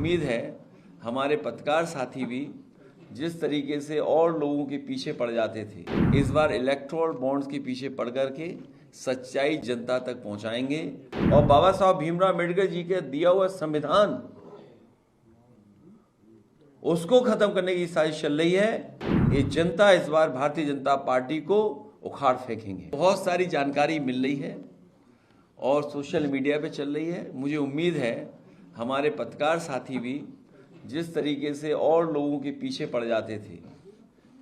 उम्मीद है हमारे पत्रकार साथी भी जिस तरीके से और लोगों के पीछे पड़ जाते थे, इस बार इलेक्टोरल बॉन्ड्स के पीछे पड़ करके सच्चाई जनता तक पहुंचाएंगे और बाबा साहब भीमराव अम्बेडकर जी के दिया हुआ संविधान उसको खत्म करने की साजिश चल रही है। ये जनता इस बार भारतीय जनता पार्टी को उखाड़ फेंकेंगे। बहुत सारी जानकारी मिल रही है और सोशल मीडिया पे चल रही है। मुझे उम्मीद है हमारे पत्रकार साथी भी जिस तरीके से और लोगों के पीछे पड़ जाते थे,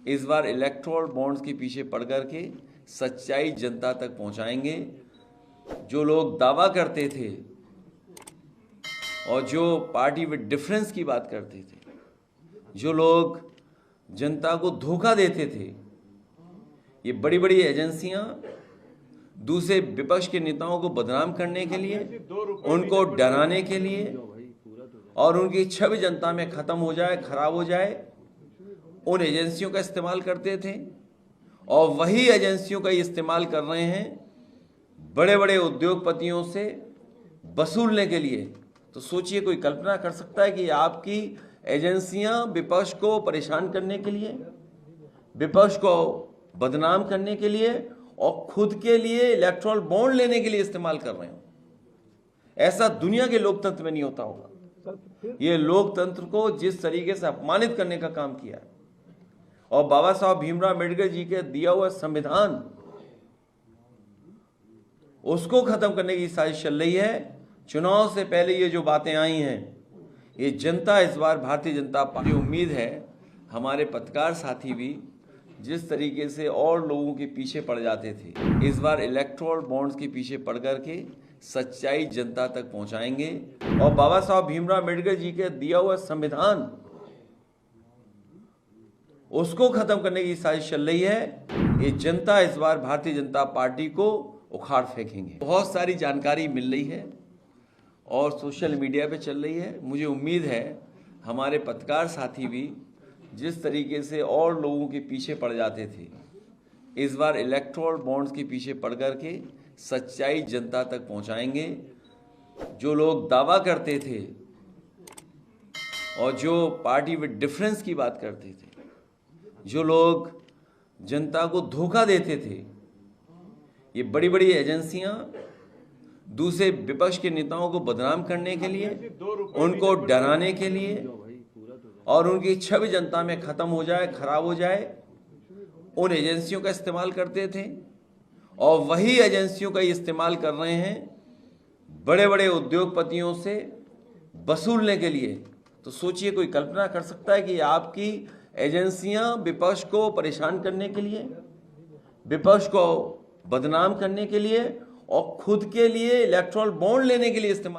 इस बार इलेक्टोरल बॉन्ड्स के पीछे पड़ करके सच्चाई जनता तक पहुंचाएंगे। जो लोग दावा करते थे और जो पार्टी विद डिफरेंस की बात करते थे, जो लोग जनता को धोखा देते थे, ये बड़ी बड़ी एजेंसियां दूसरे विपक्ष के नेताओं को बदनाम करने के लिए, उनको डराने के लिए और उनकी छवि जनता में खत्म हो जाए, खराब हो जाए, उन एजेंसियों का इस्तेमाल करते थे और वही एजेंसियों का इस्तेमाल कर रहे हैं बड़े बड़े उद्योगपतियों से वसूलने के लिए। तो सोचिए, कोई कल्पना कर सकता है कि आपकी एजेंसियां विपक्ष को परेशान करने के लिए, विपक्ष को बदनाम करने के लिए और खुद के लिए इलेक्टोरल बॉन्ड लेने के लिए इस्तेमाल कर रहे हो? ऐसा दुनिया के लोकतंत्र में नहीं होता होगा। ये लोकतंत्र को जिस तरीके से अपमानित करने का काम किया है और बाबा साहब भीमराव अम्बेडकर जी के दिया हुआ संविधान उसको खत्म करने की साजिश चल रही है। चुनाव से पहले ये जो बातें आई हैं, ये जनता इस बार भारतीय जनता पार्टी, उम्मीद है हमारे पत्रकार साथी भी जिस तरीके से और लोगों के पीछे पड़ जाते थे, इस बार इलेक्टोरल बॉन्ड्स के पीछे पड़ करके सच्चाई जनता तक पहुंचाएंगे और बाबा साहब भीमराव अम्बेडकर जी के दिया हुआ संविधान उसको खत्म करने की साजिश चल रही है। ये जनता इस बार भारतीय जनता पार्टी को उखाड़ फेंकेंगे। बहुत सारी जानकारी मिल रही है और सोशल मीडिया पे चल रही है। मुझे उम्मीद है हमारे पत्रकार साथी भी जिस तरीके से और लोगों के पीछे पड़ जाते थे, इस बार इलेक्टोरल बॉन्ड्स के पीछे पड़ करके सच्चाई जनता तक पहुंचाएंगे। जो लोग दावा करते थे और जो पार्टी विद डिफरेंस की बात करते थे, जो लोग जनता को धोखा देते थे, ये बड़ी बड़ी एजेंसियां दूसरे विपक्ष के नेताओं को बदनाम करने के लिए, उनको डराने के लिए और उनकी छवि जनता में खत्म हो जाए, खराब हो जाए, उन एजेंसियों का इस्तेमाल करते थे और वही एजेंसियों का इस्तेमाल कर रहे हैं बड़े बड़े उद्योगपतियों से वसूलने के लिए। तो सोचिए, कोई कल्पना कर सकता है कि आपकी एजेंसियां विपक्ष को परेशान करने के लिए, विपक्ष को बदनाम करने के लिए और खुद के लिए इलेक्टोरल बॉन्ड लेने के लिए इस्तेमाल